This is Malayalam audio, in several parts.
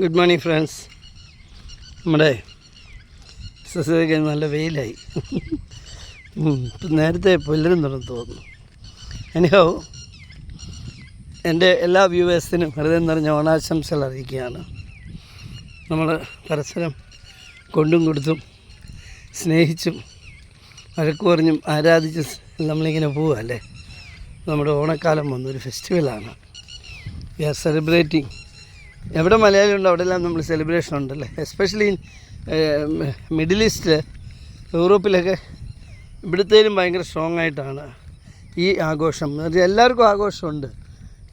Good morning friends. നമ്മുടെ എക്സസൈസ് നല്ല വെയിലായി. നേരത്തെ പുലരുന്നുണ്ടെന്ന് തോന്നുന്നു. എനിഹോ, എൻ്റെ എല്ലാ വ്യൂവേഴ്സിനും ഹൃദയം നിറഞ്ഞ ഓണാശംസകൾ അറിയിക്കുകയാണ്. നമ്മൾ പരസ്പരം കൊണ്ടും കൊടുത്തും സ്നേഹിച്ചും വഴക്ക് പറഞ്ഞും ആരാധിച്ചും നമ്മളിങ്ങനെ പോവുക അല്ലേ. നമ്മുടെ ഓണക്കാലം വന്നൊരു ഫെസ്റ്റിവലാണ്. V are celebrating. എവിടെ മലയാളം ഉണ്ടോ അവിടെയെല്ലാം നമ്മൾ സെലിബ്രേഷൻ ഉണ്ടല്ലേ. എസ്പെഷ്യലി മിഡിൽ ഈസ്റ്റ്, യൂറോപ്പിലൊക്കെ ഇവിടുത്തേലും ഭയങ്കര സ്ട്രോങ് ആയിട്ടാണ് ഈ ആഘോഷം. എല്ലാവർക്കും ആഘോഷമുണ്ട്.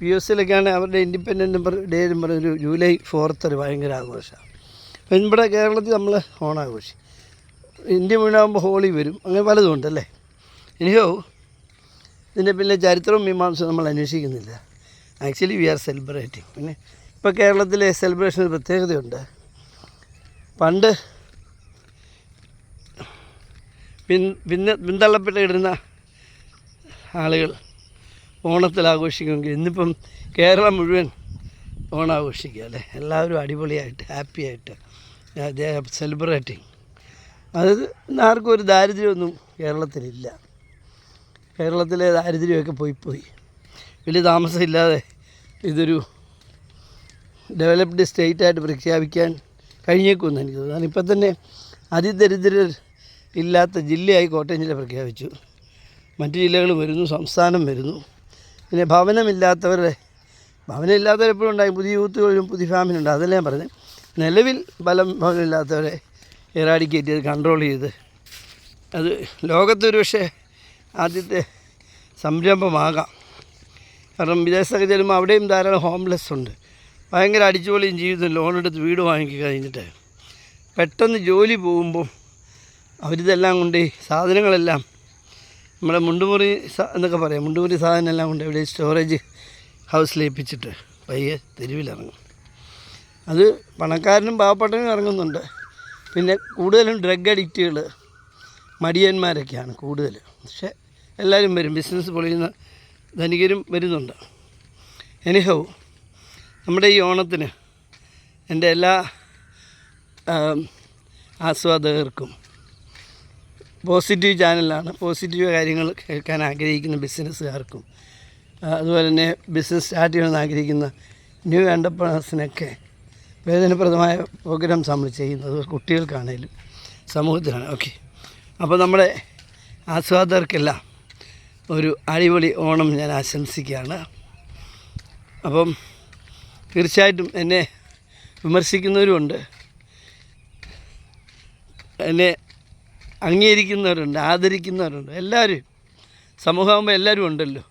US-ലൊക്കെയാണ് അവരുടെ ഇൻഡിപെൻഡൻറ്റ് ഡേ ഒരു ജൂലൈ 4th ഒരു ഭയങ്കര ആഘോഷമാണ്. അപ്പം ഇവിടെ കേരളത്തിൽ നമ്മൾ ഓണാഘോഷി. ഇന്ത്യ മുഴുവനാകുമ്പോൾ ഹോളി വരും. അങ്ങനെ പലതും ഉണ്ടല്ലേ. എനിക്കോ ഇതിൻ്റെ പിന്നെ ചരിത്രവും മീമാംസവും നമ്മൾ അന്വേഷിക്കുന്നില്ല. Actually we are celebrating. പിന്നെ ഇപ്പോൾ കേരളത്തിലെ സെലിബ്രേഷൻ ഒരു പ്രത്യേകതയുണ്ട്. പണ്ട് പിന്തള്ളപ്പെട്ടിടുന്ന ആളുകൾ ഓണത്തിൽ ആഘോഷിക്കുമെങ്കിൽ ഇന്നിപ്പം കേരളം മുഴുവൻ ഓണാഘോഷിക്കുക അല്ലേ. എല്ലാവരും അടിപൊളിയായിട്ട് ഹാപ്പി ആയിട്ട് സെലിബ്രേറ്റിംഗ്. അത് ആർക്കും ഒരു ദാരിദ്ര്യമൊന്നും കേരളത്തിലില്ല. കേരളത്തിലെ ദാരിദ്ര്യമൊക്കെ പോയി വലിയ താമസമില്ലാതെ ഇതൊരു ഡെവലപ്ഡ് സ്റ്റേറ്റായിട്ട് പ്രഖ്യാപിക്കാൻ കഴിഞ്ഞേക്കുമെന്ന് എനിക്ക് തോന്നുന്നു. ഇപ്പം തന്നെ അതിദരിദ്രർ ഇല്ലാത്ത ജില്ലയായി കോട്ടയം ജില്ല പ്രഖ്യാപിച്ചു. മറ്റ് ജില്ലകൾ വരുന്നു, സംസ്ഥാനം വരുന്നു. പിന്നെ ഭവനമില്ലാത്തവരെപ്പോഴും ഉണ്ടായി. പുതിയ യൂത്തുകളിലും പുതിയ ഫാമിലുണ്ട്. അതെല്ലാം ഞാൻ പറഞ്ഞത്. നിലവിൽ ഭവനമില്ലാത്തവരെ എറാഡിക്കേറ്റ് ചെയ്ത് കൺട്രോൾ ചെയ്ത് അത് ലോകത്തൊരു പക്ഷേ ആദ്യത്തെ സംരംഭമാകാം. കാരണം വിദേശത്തൊക്കെ ചെല്ലുമ്പോൾ അവിടെയും ധാരാളം ഹോംലെസ് ഉണ്ട്. ഭയങ്കര അടിച്ചുപൊളിയും ജീവിതം, ലോണെടുത്ത് വീട് വാങ്ങി കഴിഞ്ഞിട്ട് പെട്ടെന്ന് ജോലി പോകുമ്പോൾ അവരിതെല്ലാം കൊണ്ട് സാധനങ്ങളെല്ലാം നമ്മുടെ മുണ്ടുമുറി എന്നൊക്കെ പറയാം, മുണ്ടുമുറി സാധനം എല്ലാം കൊണ്ട് ഇവിടെ സ്റ്റോറേജ് ഹൗസിലേൽപ്പിച്ചിട്ട് പയ്യെ തെരുവിലിറങ്ങും. അത് പണക്കാരനും പാവപ്പെട്ടവനും ഇറങ്ങുന്നുണ്ട്. പിന്നെ കൂടുതലും ഡ്രഗ് അഡിക്റ്റുകൾ, മടിയന്മാരൊക്കെയാണ് കൂടുതൽ. പക്ഷേ എല്ലാവരും വരും. ബിസിനസ് പൊളിയുന്ന ധനികരും വരുന്നുണ്ട്. എനിഹോ, നമ്മുടെ ഈ ഓണത്തിന് എൻ്റെ എല്ലാ ആസ്വാദകർക്കും പോസിറ്റീവ് ചാനലാണ്. പോസിറ്റീവ് കാര്യങ്ങൾ കേൾക്കാൻ ആഗ്രഹിക്കുന്ന ബിസിനസ്സുകാർക്കും അതുപോലെ തന്നെ ബിസിനസ് സ്റ്റാർട്ട് ചെയ്യണമെന്ന് ആഗ്രഹിക്കുന്ന ന്യൂ എൻ്റർപ്രണേഴ്സിനൊക്കെ വേദനപ്രദമായ പ്രോഗ്രാംസ് നമ്മൾ ചെയ്യുന്നത് കുട്ടികൾക്കാണേലും സമൂഹത്തിലാണ്. ഓക്കെ, അപ്പോൾ നമ്മുടെ ആസ്വാദകർക്കെല്ലാം ഒരു അടിപൊളി ഓണം ഞാൻ ആശംസിക്കുകയാണ്. അപ്പം തീർച്ചയായിട്ടും എന്നെ വിമർശിക്കുന്നവരുമുണ്ട്, എന്നെ അംഗീകരിക്കുന്നവരുണ്ട്, ആദരിക്കുന്നവരുണ്ട്. എല്ലാവരും സമൂഹമാകുമ്പോൾ എല്ലാവരും ഉണ്ടല്ലോ.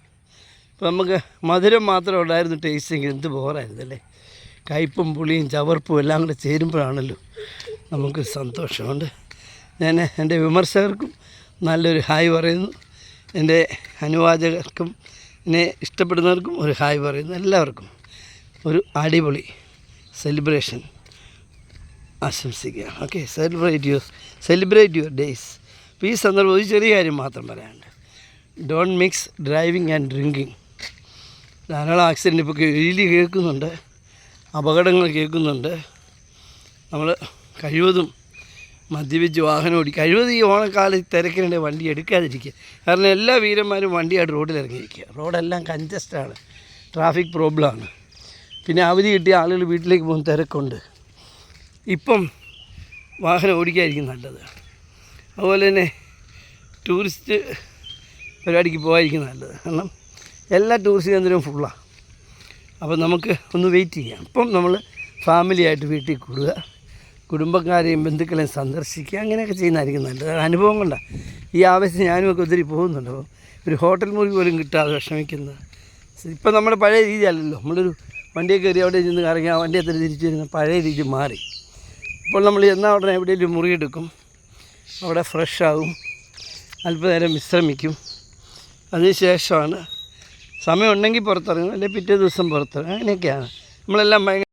ഇപ്പോൾ നമുക്ക് മധുരം മാത്രം ഉണ്ടായിരുന്നു ടേസ്റ്റെങ്കിൽ എന്ത് ബോറായിരുന്നു അല്ലേ. കയ്പും പുളിയും ചവർപ്പും എല്ലാം കൂടെ ചേരുമ്പോഴാണല്ലോ നമുക്ക് സന്തോഷമുണ്ട്. ഞാൻ എൻ്റെ വിമർശകർക്കും നല്ലൊരു ഹായ് പറയുന്നു. എൻ്റെ അനുവാചകർക്കും എന്നെ ഇഷ്ടപ്പെടുന്നവർക്കും ഒരു ഹായ് പറയുന്നു. എല്ലാവർക്കും ഒരു അടിപൊളി സെലിബ്രേഷൻ ആശംസിക്കുകയാണ്. Okay, celebrate your days. അപ്പോൾ ഈ സന്ദർഭം ഒരു ചെറിയ കാര്യം മാത്രം പറയാനുണ്ട്. Don't mix driving and drinking. ധാരാളം ആക്സിഡൻറ്റ് ഇപ്പോൾ കേൾക്കുന്നുണ്ട്, അപകടങ്ങൾ കേൾക്കുന്നുണ്ട്. നമ്മൾ കഴിവതും മദ്യപിച്ച് വാഹനം ഓടിക്കുക. കഴിവതും ഈ ഓണക്കാലത്ത് തിരക്കിനിടെ വണ്ടി എടുക്കാതിരിക്കുക. കാരണം എല്ലാ വീരന്മാരും വണ്ടിയായിട്ട് റോഡിലിറങ്ങിയിരിക്കുക. റോഡെല്ലാം കൺജസ്റ്റഡാണ്, ട്രാഫിക് പ്രോബ്ലമാണ്. പിന്നെ അവധി കിട്ടിയ ആളുകൾ വീട്ടിലേക്ക് പോകുന്ന തിരക്കുണ്ട്. ഇപ്പം വാഹനം ഓടിക്കാതിരിക്കും നല്ലത്. അതുപോലെ തന്നെ ടൂറിസ്റ്റ് പരിപാടിക്ക് പോകാതിരിക്കും നല്ലത്. കാരണം എല്ലാ ടൂറിസ്റ്റ് കേന്ദ്രവും ഫുള്ളാണ്. അപ്പോൾ നമുക്ക് ഒന്ന് വെയിറ്റ് ചെയ്യാം. ഇപ്പം നമ്മൾ ഫാമിലിയായിട്ട് വീട്ടിൽ കൂടുക, കുടുംബക്കാരെയും ബന്ധുക്കളെയും സന്ദർശിക്കുക, അങ്ങനെയൊക്കെ ചെയ്യുന്നതായിരിക്കും നല്ലത്. അനുഭവം കൊണ്ടാണ് ഈ ആവശ്യം ഞാനുമൊക്കെ ഒത്തിരി പോകുന്നുണ്ട്. അപ്പോൾ ഒരു ഹോട്ടൽ മുറി പോലും കിട്ടാതെ വിഷമിക്കുന്നത്. ഇപ്പം നമ്മുടെ പഴയ രീതി അല്ലല്ലോ. നമ്മളൊരു വണ്ടിയെ കയറി അവിടെ നിന്ന് കറങ്ങി ആ വണ്ടിയെ തന്നെ തിരിച്ചു വരുന്ന പഴയ രീതി മാറി. ഇപ്പോൾ നമ്മൾ എന്നാൽ ഉടനെ എവിടെയെങ്കിലും മുറിയെടുക്കും, അവിടെ ഫ്രഷ് ആകും, അല്പനേരം വിശ്രമിക്കും. അതിനുശേഷമാണ് സമയമുണ്ടെങ്കിൽ പുറത്തിറങ്ങും, അല്ലെങ്കിൽ പിറ്റേ ദിവസം പുറത്തിറങ്ങും. അങ്ങനെയൊക്കെയാണ് നമ്മളെല്ലാം ഭയങ്കര